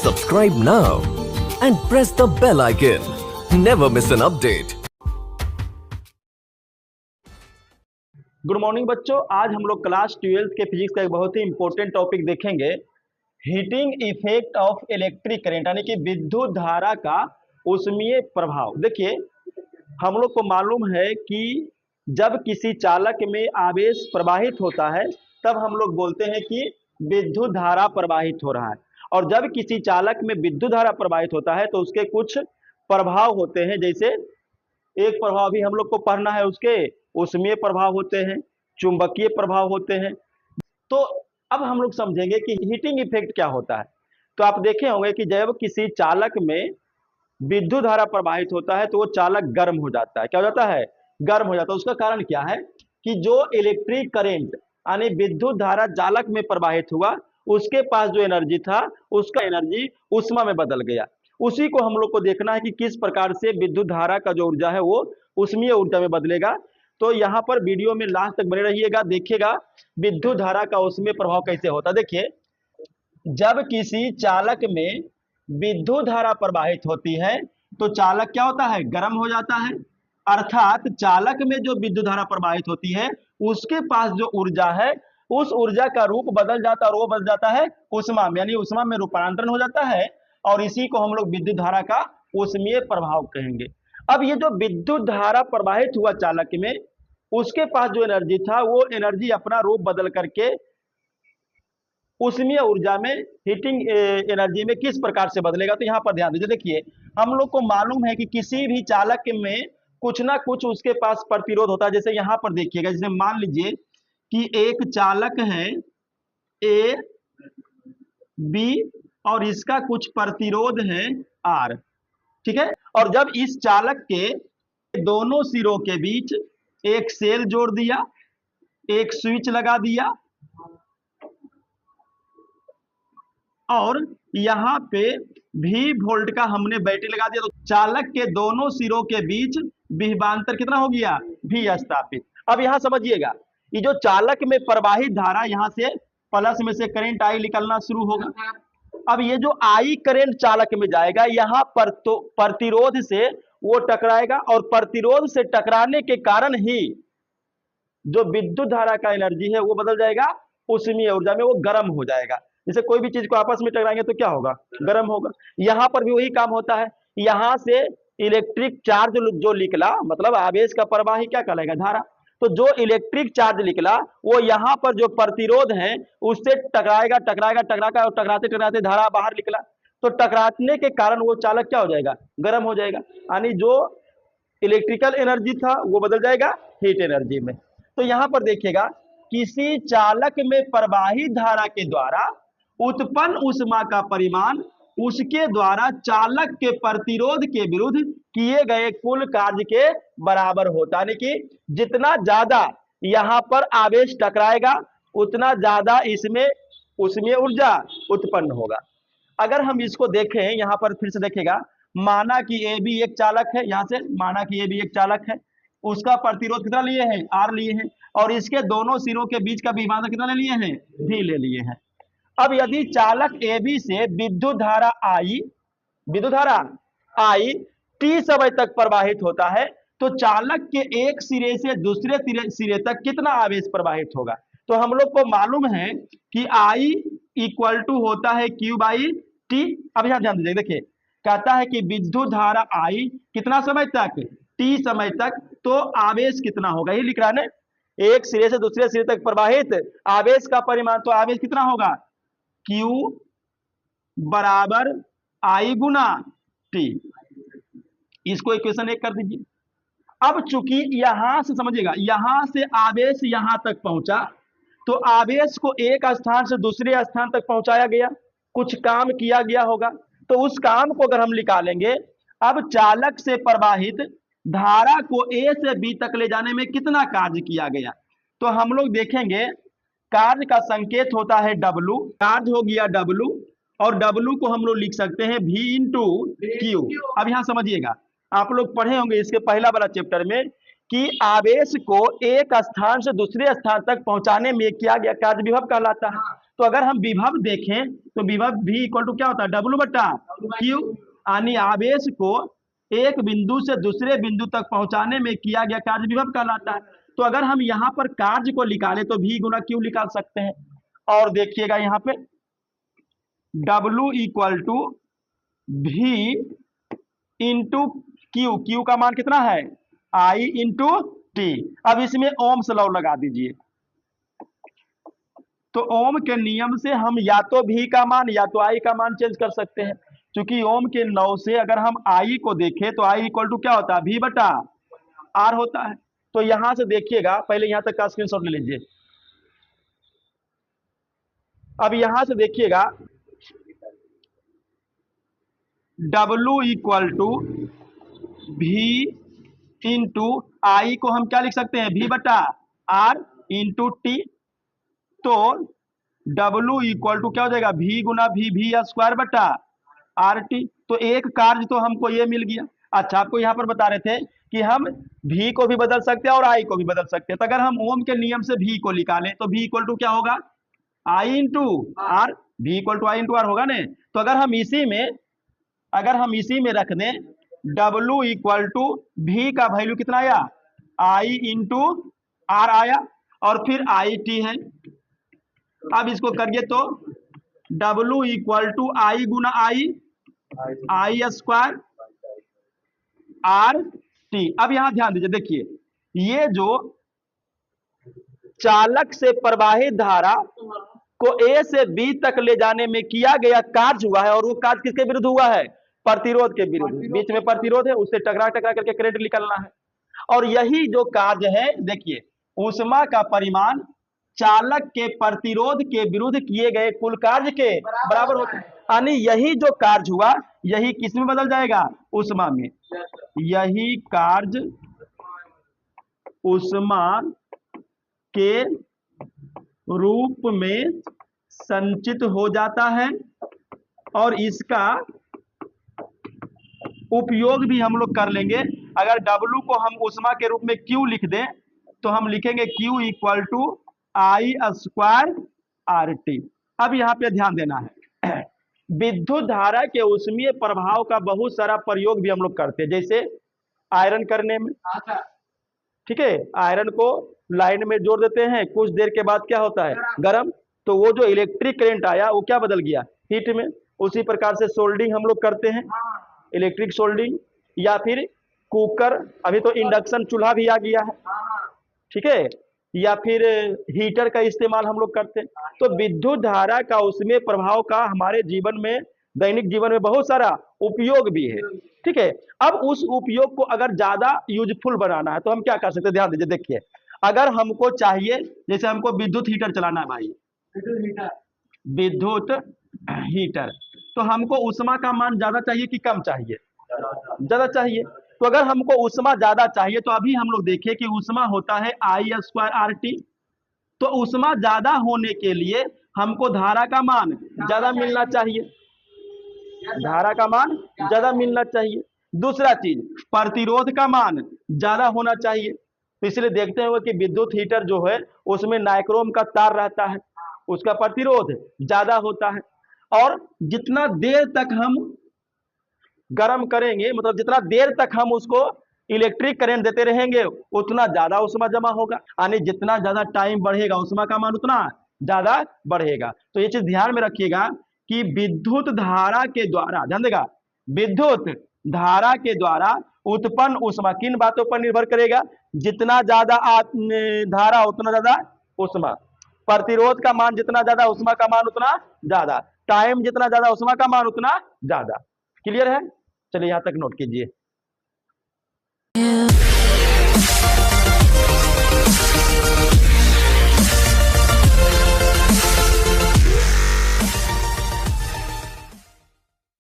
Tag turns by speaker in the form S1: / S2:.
S1: Subscribe now and press the bell icon. Never miss an update.
S2: Good morning बच्चों, आज हम लोग class 12 के फिजिक्स का एक बहुत ही इंपॉर्टेंट टॉपिक देखेंगे, heating effect of electric current, यानी कि विद्युत धारा का ऊष्मीय प्रभाव। देखिए, हम लोग को मालूम है कि जब किसी चालक में आवेश प्रवाहित होता है तब हम लोग बोलते हैं कि विद्युत धारा प्रवाहित हो रहा है, और जब किसी चालक में विद्युत धारा प्रवाहित होता है तो उसके कुछ प्रभाव होते हैं। जैसे एक प्रभाव भी हम लोग को पढ़ना है, उसके ऊष्मीय प्रभाव होते हैं, चुंबकीय प्रभाव होते हैं। तो अब हम लोग समझेंगे कि हीटिंग इफेक्ट क्या होता है। तो आप देखे होंगे कि जब किसी चालक में विद्युत धारा प्रवाहित होता है तो वो चालक गर्म हो जाता है। क्या हो जाता है? गर्म हो जाता है। उसका कारण क्या है कि जो इलेक्ट्रिक करंट यानी विद्युत धारा चालक में प्रवाहित हुआ, उसके पास जो एनर्जी था उसका एनर्जी ऊष्मा में बदल गया। उसी को हम लोग को देखना है कि किस प्रकार से विद्युत धारा का जो ऊर्जा है वो ऊष्मीय ऊर्जा में बदलेगा। तो यहाँ पर वीडियो में लास्ट तक बने रहिएगा, देखिएगा विद्युत धारा का ऊष्मीय प्रभाव कैसे होता है। देखिए, जब किसी चालक में विद्युत धारा प्रवाहित होती है तो चालक क्या होता है? गर्म हो जाता है। अर्थात चालक में जो विद्युत धारा प्रवाहित होती है उसके पास जो ऊर्जा है उस ऊर्जा का रूप बदल जाता है, और वो बदल जाता है ऊष्मा में, यानी ऊष्मा में रूपांतरण हो जाता है, और इसी को हम लोग विद्युत धारा का ऊष्मीय प्रभाव कहेंगे। अब ये जो विद्युत धारा प्रवाहित हुआ चालक में, उसके पास जो एनर्जी था वो एनर्जी अपना रूप बदल करके ऊष्मीय ऊर्जा में, हीटिंग एनर्जी में किस प्रकार से बदलेगा। तो यहाँ पर ध्यान दीजिए। देखिए, हम लोग को मालूम है कि किसी भी चालक में कुछ ना कुछ उसके पास प्रतिरोध होता है। जैसे यहाँ पर देखिएगा, जैसे मान लीजिए कि एक चालक है ए बी और इसका कुछ प्रतिरोध है आर, ठीक है। और जब इस चालक के दोनों सिरों के बीच एक सेल जोड़ दिया, एक स्विच लगा दिया, और यहाँ पे भी वोल्ट का हमने बैटरी लगा दिया, तो चालक के दोनों सिरों के बीच विभवांतर कितना हो गया? भी स्थापित। अब यहाँ समझिएगा, ये जो चालक में प्रवाहित धारा, यहाँ से प्लस में से करंट आई निकलना शुरू होगा। अब ये जो आई करंट चालक में जाएगा, यहाँ पर तो प्रतिरोध से वो टकराएगा, और प्रतिरोध से टकराने के कारण ही जो विद्युत धारा का एनर्जी है वो बदल जाएगा ऊष्मीय ऊर्जा में, वो गर्म हो जाएगा। जैसे कोई भी चीज को आपस में टकराएंगे तो क्या होगा? गर्म होगा। यहाँ पर भी वही काम होता है। यहाँ से इलेक्ट्रिक चार्ज जो निकला, मतलब आवेश का प्रवाह ही क्या कहलाएगा? धारा। तो जो इलेक्ट्रिक चार्ज निकला वो यहाँ पर जो प्रतिरोध है उससे टकराएगा, टकराएगा, टकराएगा, और टकराते टकराते धारा बाहर निकला, तो टकराने के कारण वो चालक क्या हो जाएगा? गर्म हो जाएगा, यानी जो इलेक्ट्रिकल एनर्जी था वो बदल जाएगा हीट एनर्जी में। तो यहाँ पर देखिएगा, किसी चालक में प्रवाहित धारा के द्वारा उत्पन्न ऊष्मा का परिमाण उसके द्वारा चालक के प्रतिरोध के विरुद्ध किए गए कुल कार्य के बराबर होता है। यानी कि जितना ज्यादा यहाँ पर आवेश टकराएगा उतना ज्यादा इसमें ऊष्मीय ऊर्जा उत्पन्न होगा। अगर हम इसको देखें, यहाँ पर फिर से देखेगा, माना कि ए बी एक चालक है, यहाँ से माना कि ए बी एक चालक है, उसका प्रतिरोध कितना लिए हैं? आर लिए हैं, और इसके दोनों सिरों के बीच का विभवांतर कितना ले लिए हैं? भी ले लिए हैं। अब यदि चालक ए बी से विद्युत धारा आई टी समय तक प्रवाहित होता है, तो चालक के एक सिरे से दूसरे सिरे तक कितना आवेश प्रवाहित होगा? तो हम लोग को मालूम है कि आई इक्वल टू होता है क्यू बाई टी। अब यहां ध्यान दीजिए, देखिए कहता है कि विद्युत धारा आई कितना समय तक? टी समय तक। तो आवेश कितना होगा? ये लिख रहा है ना, एक सिरे से दूसरे सिरे तक प्रवाहित आवेश का परिमाण। तो आवेश कितना होगा? Q बराबर I गुना T। इसको इक्वेशन 1 कर दीजिए। अब चूंकि यहां से समझिएगा, यहां से आवेश यहां तक पहुंचा, तो आवेश को एक स्थान से दूसरे स्थान तक पहुंचाया गया, कुछ काम किया गया होगा। तो उस काम को अगर हम निकालेंगे, अब चालक से प्रवाहित धारा को ए से बी तक ले जाने में कितना कार्य किया गया, तो हम लोग देखेंगे कार्य का संकेत होता है W। कार्य हो गया W, और W को हम लोग लिख सकते हैं V इंटू क्यू। अब यहां समझिएगा, आप लोग पढ़े होंगे इसके पहला वाला चैप्टर में कि आवेश को एक स्थान से दूसरे स्थान तक पहुंचाने में किया गया कार्य विभव कहलाता है। तो अगर हम विभव देखें तो विभव V इक्वल टू क्या होता है, W बटा Q, यानी आवेश को एक बिंदु से दूसरे बिंदु तक पहुंचाने में किया गया कार्य विभव कहलाता है। तो अगर हम यहाँ पर कार्य को निकालें तो V गुना Q निकाल सकते हैं। और देखिएगा यहाँ पे W equal to V into Q, Q का मान कितना है I इंटू T। अब इसमें ओम्स लॉ लगा दीजिए। तो ओम के नियम से हम या तो V का मान या तो I का मान चेंज कर सकते हैं। क्योंकि ओम के लॉ से अगर हम I को देखें तो I इक्वल टू क्या होता है, V बटा R होता है। तो यहां से देखिएगा, पहले यहां तक का स्क्रीनशॉट ले लीजिए। अब यहां से देखिएगा W equal to V into I को हम क्या लिख सकते हैं, V बटा R इंटू T। तो W इक्वल टू क्या हो जाएगा, V गुना V स्क्वायर बटा RT। तो एक कार्य तो हमको ये मिल गया। अच्छा, आपको यहाँ पर बता रहे थे कि हम V को भी बदल सकते हैं और I को भी बदल सकते हैं। तो अगर हम ओम के नियम से V को निकालें तो V इक्वल टू क्या होगा, I into R। V equal to I into R होगा ने। तो अगर हम इसी में रख दें W इक्वल टू V का वैल्यू कितना आया, I इंटू R आया, और फिर IT है। अब इसको करिए तो W इक्वल टू I गुना I स्क्वायर RT। अब यहां ध्यान दीजिए, देखिए ये जो चालक से प्रवाहित धारा को A से B तक ले जाने में किया गया कार्य हुआ है, और वो कार्य किसके विरुद्ध हुआ है, प्रतिरोध के विरुद्ध। बीच में प्रतिरोध है, उससे टकरा करके करंट निकलना है। और यही जो कार्य है, देखिए ऊष्मा का परिमाण चालक के प्रतिरोध के विरुद्ध किए गए कुल कार्य के बराबर होता है। यानी यही जो कार्य हुआ यही किस में बदल जाएगा, ऊष्मा में। यही कार्य ऊष्मा के रूप में संचित हो जाता है, और इसका उपयोग भी हम लोग कर लेंगे। अगर W को हम ऊष्मा के रूप में Q लिख दें तो हम लिखेंगे Q equal to I square RT। अब यहाँ पे ध्यान देना है, विद्युत धारा के ऊष्मीय प्रभाव का बहुत सारा प्रयोग भी हम लोग करते हैं, जैसे आयरन करने में। ठीक है, आयरन को लाइन में जोड़ देते हैं, कुछ देर के बाद क्या होता है, गर्म। तो वो जो इलेक्ट्रिक करंट आया वो क्या बदल गया, हीट में। उसी प्रकार से सोल्डिंग हम लोग करते हैं, इलेक्ट्रिक सोल्डिंग, या फिर कुकर, अभी तो इंडक्शन चूल्हा भी आ गया है। ठीक है, या फिर हीटर का इस्तेमाल हम लोग करते हैं। तो विद्युत धारा का उसमें प्रभाव का हमारे जीवन में, दैनिक जीवन में बहुत सारा उपयोग भी है। ठीक है, अब उस उपयोग को अगर ज्यादा यूजफुल बनाना है तो हम क्या कर सकते हैं, ध्यान दीजिए। देखिए अगर हमको चाहिए, जैसे हमको विद्युत हीटर चलाना है भाई, विद्युत हीटर, तो हमको ऊष्मा का मान ज्यादा चाहिए कि कम चाहिए, ज्यादा चाहिए। तो अगर हमको ऊष्मा ज्यादा चाहिए तो अभी हम लोग देखें कि ऊष्मा होता है I स्क्वायर RT। तो ऊष्मा ज्यादा होने के लिए हमको धारा का मान ज्यादा मिलना चाहिए, धारा का मान ज्यादा मिलना चाहिए। दूसरा चीज, प्रतिरोध का मान ज्यादा होना चाहिए। तो इसलिए देखते हैं कि विद्युत हीटर जो है उसमें नाइक्रोम का तार रहता है, उसका प्रतिरोध ज्यादा होता है। और जितना देर तक हम गर्म करेंगे, मतलब जितना देर तक हम उसको इलेक्ट्रिक करंट देते रहेंगे उतना ज्यादा ऊष्मा जमा होगा, यानी जितना ज्यादा टाइम बढ़ेगा ऊष्मा का मान उतना ज्यादा बढ़ेगा। तो ये चीज ध्यान में रखिएगा कि विद्युत धारा के द्वारा, ध्यान देगा, विद्युत धारा के द्वारा उत्पन्न ऊष्मा किन बातों पर निर्भर करेगा, जितना ज्यादा धारा उतना ज्यादा ऊष्मा, प्रतिरोध का मान जितना ज्यादा ऊष्मा का मान उतना ज्यादा, टाइम जितना ज्यादा ऊष्मा का मान उतना ज्यादा। क्लियर है, चलिए यहां तक नोट कीजिए।